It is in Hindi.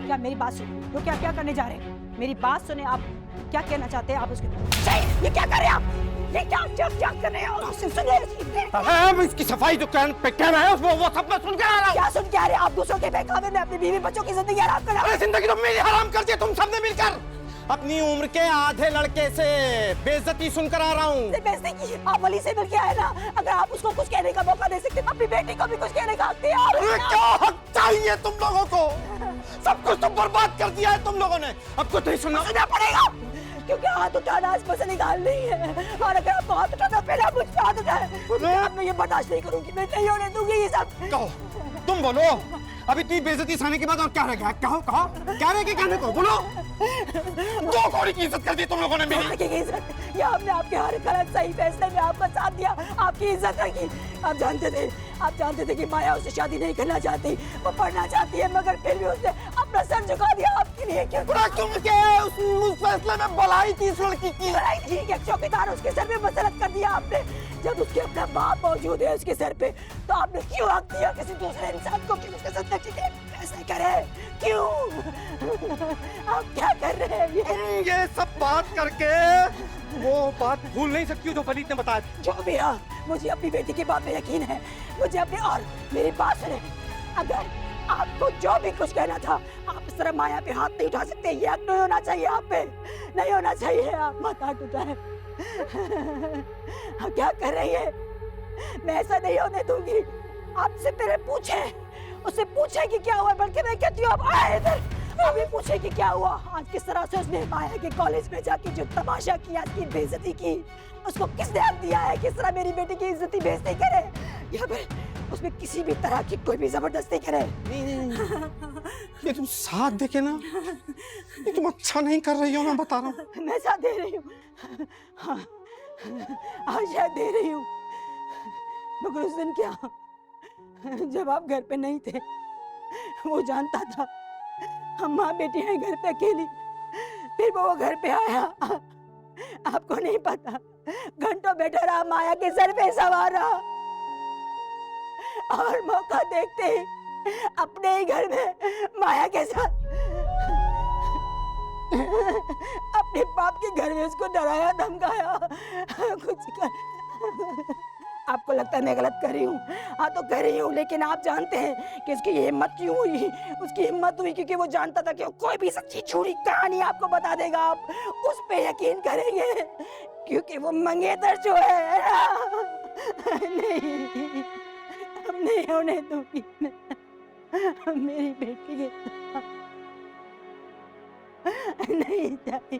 क्या मेरी बात सुनो, तो क्या करने जा रहे हैं? मेरी बात सुने, आप क्या कहना चाहते हैं? आप उसके ये क्या कर रहे हैं आप? ये क्या कर रहे हो? सुनिए इसकी सफाई जो कह रहा है वो सब मैं सुन के आ रहा हूँ। क्या सुन के आ रहे हैं आप? दूसरों के बहकावे में अपनी बीवी बच्चों की जिंदगी हराम कर रहे हो। जिंदगी तो मेरी हराम कर दी तुम सबने मिलकर। अपनी उम्र के आधे लड़के से बेइज्जती सुनकर आ रहा हूँ। बेइज्जती की? आप वली से मिल के आए ना, अगर आप उसको कुछ कहने का मौका दे सकते, अपनी बेटी को भी कुछ कहने का हक दिया। क्या हक चाहिए तुम लोगों को? सब कुछ तो बर्बाद कर दिया है तुम लोगों ने। अब कुछ नहीं सुनना पड़ेगा, क्योंकि हाथ उठाना इसमें से निकाल नहीं है, और अगर आपको हाथ उठाना पहले आप मुझ पे हाथ उठाए, मैं ये बर्दाश्त नहीं करूंगी, मैं नहीं होने दूंगी ये सब। कहो, तुम बोलो। अभी इतनी बेइज्जती सहने के बाद और क्या रह गया? कहो क्या रह गया कहने को? बोलो। दो कौड़ी की इज्जत कर दी तुम लोगों ने मेरी। इज्जत, या हमने आपके हर गलत सही फैसले में आपका साथ दिया, आपकी इज्जत रखी। आप जानते थे कि माया उससे शादी नहीं करना चाहती, वो पढ़ना चाहती है, मगर फिर भी उसने अपना सर झुका दिया आपके लिए। क्यों? उस फैसले में भलाई थी इस लड़की की। ठीक है, चौकीदार उसके सर पे मसलत कर दिया आपने। जब उसके अपना बाप मौजूद है उसके सर पे, तो आपने क्यों हक दिया किसी दूसरे इंसान को कि उसके साथ ऐसा करे? क्यों? आप क्या कर रहे हैं? ये सब बात करके वो बात भूल नहीं सकती जो फरीद ने बताया। जो भी है, मुझे अपनी बेटी की बात में यकीन है। मुझे अपनी, और मेरी बात सुने, अगर आपको जो भी कुछ कहना था, आप इस तरह माया पे हाथ नहीं उठा सकते। ये हक नहीं होना चाहिए आप पे, नहीं होना चाहिए। आप मत हाथ उठाएं। आप क्या कर रही है? मैं ऐसा नहीं होने दूंगी। आपसे पहले उससे पूछे कि क्या हुआ, बल्कि मैं कहती हूँ आप आए इधर, अभी पूछे कि क्या हुआ। आज किस तरह से उसने माया के कॉलेज में जाके जो तमाशा किया, की बेइज्जती की, उसको किसने हक दिया है किस तरह मेरी बेटी की इज्जती बेइज्जती करे, या फिर उसमें किसी भी तरह की कोई भी जबरदस्ती करे? नहीं। ये तुम साथ देखे ना, ये तुम अच्छा नहीं कर रही हो, मैं बता रहा हूँ। मैं साथ दे रही हूँ, हाँ, आज शायद दे रही हूँ, मगर उस दिन क्या, जब आप घर पे नहीं थे, वो जानता था हम माँ बेटी हैं घर पे अकेली, फिर वो घर पे आया, आपको नहीं पता, घंटों बैठा रहा, माया के सर पे सवार रहा, और मौका देखते ही अपने ही घर में माया के साथ अपने बाप के घर में उसको डराया धमकाया, कुछ कर। आपको लगता है मैं गलत कर रही हूँ? हाँ तो कर रही हूँ, लेकिन आप जानते हैं कि उसकी हिम्मत क्यों हुई? उसकी हिम्मत हुई क्योंकि वो जानता था कि वो कोई भी सच्ची झूठी कहानी आपको बता देगा, आप उस पे यकीन करेंगे, क्योंकि वो मंगेतर जो है। नहीं, अब नहीं होने दूंगी मेरी बेटी के नहीं चाहिए।